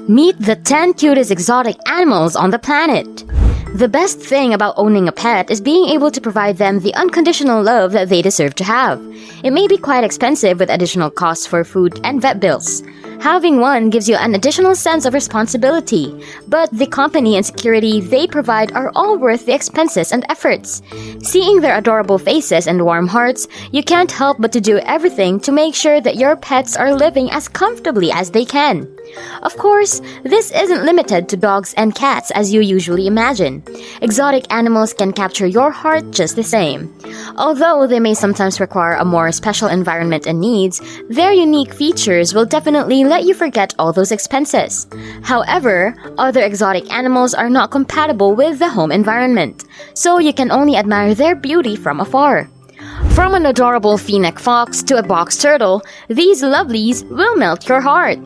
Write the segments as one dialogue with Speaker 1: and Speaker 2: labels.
Speaker 1: Meet the 10 cutest exotic animals on the planet. The best thing about owning a pet is being able to provide them the unconditional love that they deserve to have. It may be quite expensive with additional costs for food and vet bills. Having one gives you an additional sense of responsibility, but the company and security they provide are all worth the expenses and efforts. Seeing their adorable faces and warm hearts, you can't help but to do everything to make sure that your pets are living as comfortably as they can. Of course, this isn't limited to dogs and cats as you usually imagine. Exotic animals can capture your heart just the same. Although they may sometimes require a more special environment and needs, their unique features will definitely let you forget all those expenses. However, other exotic animals are not compatible with the home environment, so you can only admire their beauty from afar. From an adorable fennec fox to a box turtle, these lovelies will melt your heart.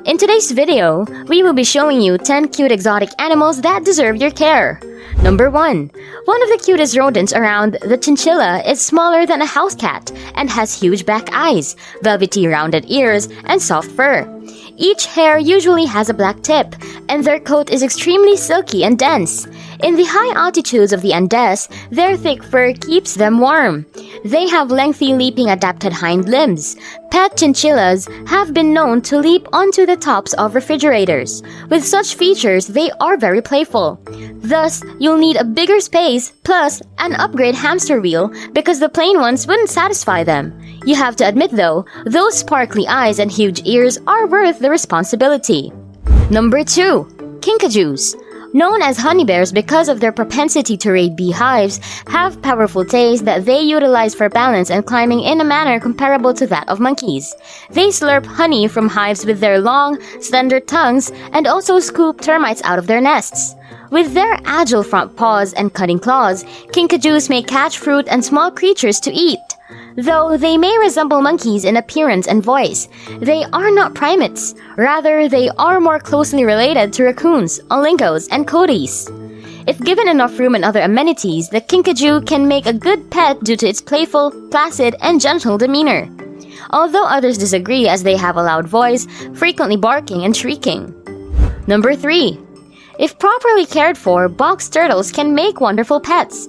Speaker 1: In today's video, we will be showing you 10 cute exotic animals that deserve your care. Number 1. One of the cutest rodents around, the chinchilla, is smaller than a house cat and has huge black eyes, velvety rounded ears, and soft fur. Each hair usually has a black tip, and their coat is extremely silky and dense. In the high altitudes of the Andes, their thick fur keeps them warm. They have lengthy leaping adapted hind limbs. Pet chinchillas have been known to leap onto the tops of refrigerators. With such features, they are very playful. Thus, you'll need a bigger space plus an upgrade hamster wheel because the plain ones wouldn't satisfy them. You have to admit though, those sparkly eyes and huge ears are worth the responsibility. Number 2. Kinkajous. Known as honey bears because of their propensity to raid beehives, have powerful tastes that they utilize for balance and climbing in a manner comparable to that of monkeys. They slurp honey from hives with their long, slender tongues and also scoop termites out of their nests. With their agile front paws and cutting claws, kinkajous may catch fruit and small creatures to eat. Though they may resemble monkeys in appearance and voice, they are not primates. Rather, they are more closely related to raccoons, olingos, and coyotes. If given enough room and other amenities, the kinkajou can make a good pet due to its playful, placid, and gentle demeanor. Although others disagree as they have a loud voice, frequently barking and shrieking. Number 3. If properly cared for, box turtles can make wonderful pets.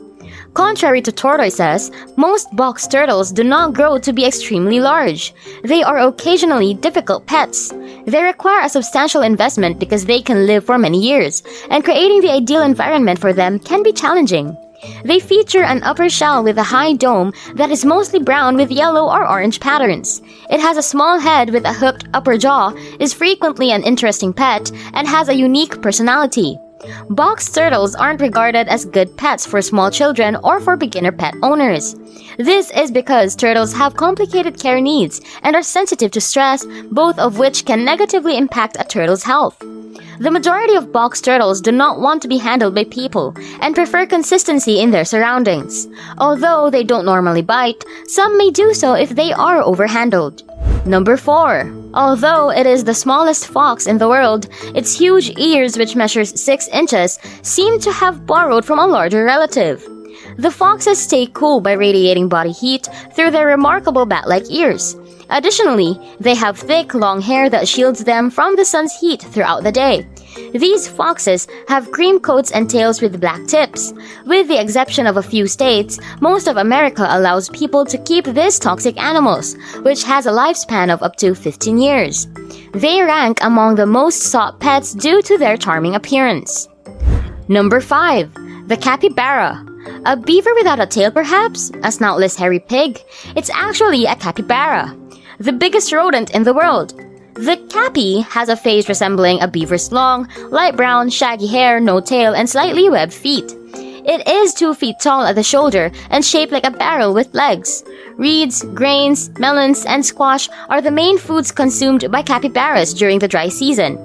Speaker 1: Contrary to tortoises, most box turtles do not grow to be extremely large. They are occasionally difficult pets. They require a substantial investment because they can live for many years, and creating the ideal environment for them can be challenging. They feature an upper shell with a high dome that is mostly brown with yellow or orange patterns. It has a small head with a hooked upper jaw, is frequently an interesting pet, and has a unique personality. Box turtles aren't regarded as good pets for small children or for beginner pet owners. This is because turtles have complicated care needs and are sensitive to stress, both of which can negatively impact a turtle's health. The majority of box turtles do not want to be handled by people and prefer consistency in their surroundings. Although they don't normally bite, some may do so if they are overhandled. Number 4. Although it is the smallest fox in the world, its huge ears, which measures 6 inches, seem to have borrowed from a larger relative. The foxes stay cool by radiating body heat through their remarkable bat-like ears. Additionally, they have thick, long hair that shields them from the sun's heat throughout the day. These foxes have cream coats and tails with black tips. With the exception of a few states, most of America allows people to keep these toxic animals, which has a lifespan of up to 15 years. They rank among the most sought pets due to their charming appearance. Number 5. The capybara. A beaver without a tail perhaps? A snoutless hairy pig? It's actually a capybara, the biggest rodent in the world. The cappy has a face resembling a beaver's long, light brown, shaggy hair, no tail, and slightly webbed feet. It is 2 feet tall at the shoulder and shaped like a barrel with legs. Reeds, grains, melons, and squash are the main foods consumed by capybaras during the dry season,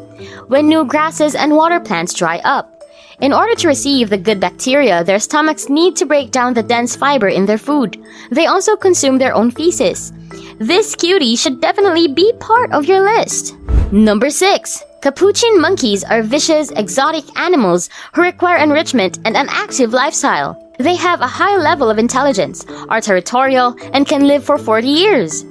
Speaker 1: when new grasses and water plants dry up. In order to receive the good bacteria, their stomachs need to break down the dense fiber in their food. They also consume their own feces. This cutie should definitely be part of your list. Number 6. Capuchin monkeys are vicious, exotic animals who require enrichment and an active lifestyle. They have a high level of intelligence, are territorial, and can live for 40 years.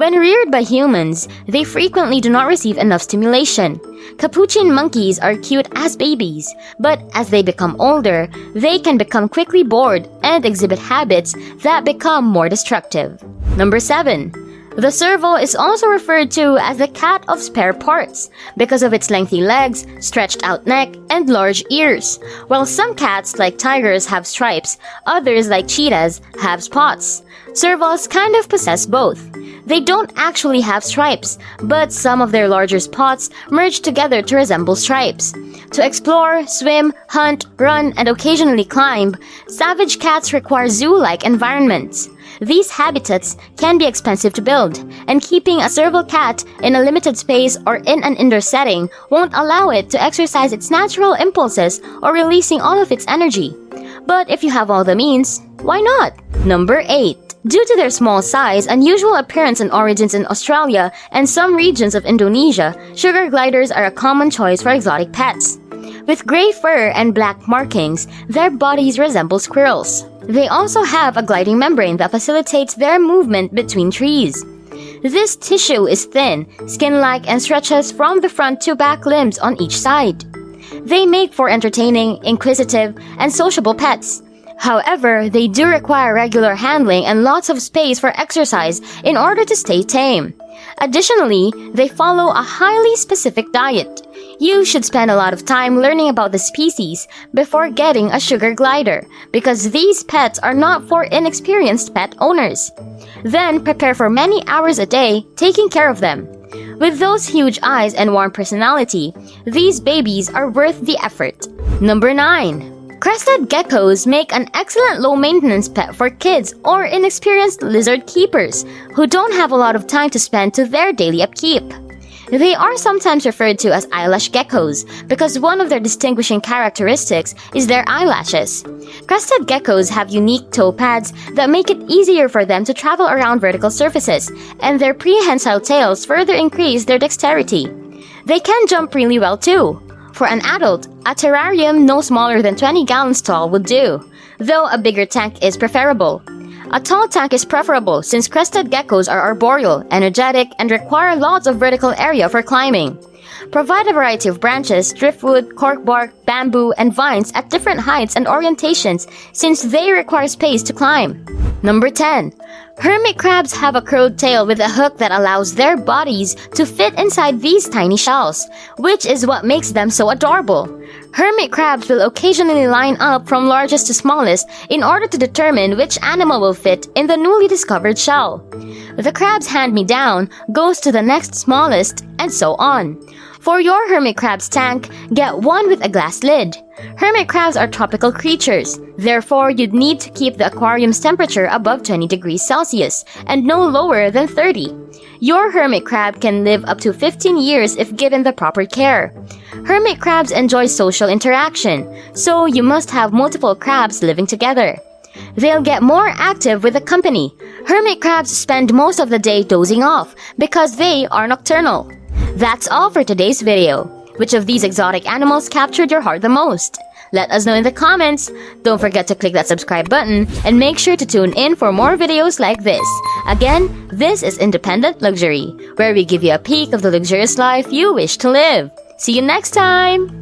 Speaker 1: When reared by humans, they frequently do not receive enough stimulation. Capuchin monkeys are cute as babies, but as they become older, they can become quickly bored and exhibit habits that become more destructive. Number 7. The serval is also referred to as the cat of spare parts because of its lengthy legs, stretched out neck, and large ears. While some cats, like tigers, have stripes, others, like cheetahs, have spots. Servals kind of possess both. They don't actually have stripes, but some of their larger spots merge together to resemble stripes. To explore, swim, hunt, run, and occasionally climb, savage cats require zoo-like environments. These habitats can be expensive to build, and keeping a serval cat in a limited space or in an indoor setting won't allow it to exercise its natural impulses or releasing all of its energy. But if you have all the means, why not? Number 8. Due to their small size, unusual appearance and origins in Australia and some regions of Indonesia, sugar gliders are a common choice for exotic pets. With gray fur and black markings, their bodies resemble squirrels. They also have a gliding membrane that facilitates their movement between trees. This tissue is thin, skin-like, and stretches from the front to back limbs on each side. They make for entertaining, inquisitive, and sociable pets. However, they do require regular handling and lots of space for exercise in order to stay tame. Additionally, they follow a highly specific diet. You should spend a lot of time learning about the species before getting a sugar glider, because these pets are not for inexperienced pet owners. Then prepare for many hours a day taking care of them. With those huge eyes and warm personality, these babies are worth the effort. Number 9. Crested geckos make an excellent low-maintenance pet for kids or inexperienced lizard keepers who don't have a lot of time to spend to their daily upkeep. They are sometimes referred to as eyelash geckos because one of their distinguishing characteristics is their eyelashes. Crested geckos have unique toe pads that make it easier for them to travel around vertical surfaces, and their prehensile tails further increase their dexterity. They can jump really well too. For an adult, a terrarium no smaller than 20 gallons tall would do, though a bigger tank is preferable. A tall tank is preferable since crested geckos are arboreal, energetic, and require lots of vertical area for climbing. Provide a variety of branches, driftwood, corkbark, bamboo, and vines at different heights and orientations since they require space to climb. Number 10. Hermit crabs have a curled tail with a hook that allows their bodies to fit inside these tiny shells, which is what makes them so adorable. Hermit crabs will occasionally line up from largest to smallest in order to determine which animal will fit in the newly discovered shell. The crab's hand-me-down goes to the next smallest, and so on. For your hermit crab's tank, get one with a glass lid. Hermit crabs are tropical creatures, therefore you'd need to keep the aquarium's temperature above 20 degrees Celsius and no lower than 30. Your hermit crab can live up to 15 years if given the proper care. Hermit crabs enjoy social interaction, so you must have multiple crabs living together. They'll get more active with the company. Hermit crabs spend most of the day dozing off because they are nocturnal. That's all for today's video. Which of these exotic animals captured your heart the most? Let us know in the comments. Don't forget to click that subscribe button and make sure to tune in for more videos like this. Again, this is Independent Luxury, where we give you a peek of the luxurious life you wish to live. See you next time!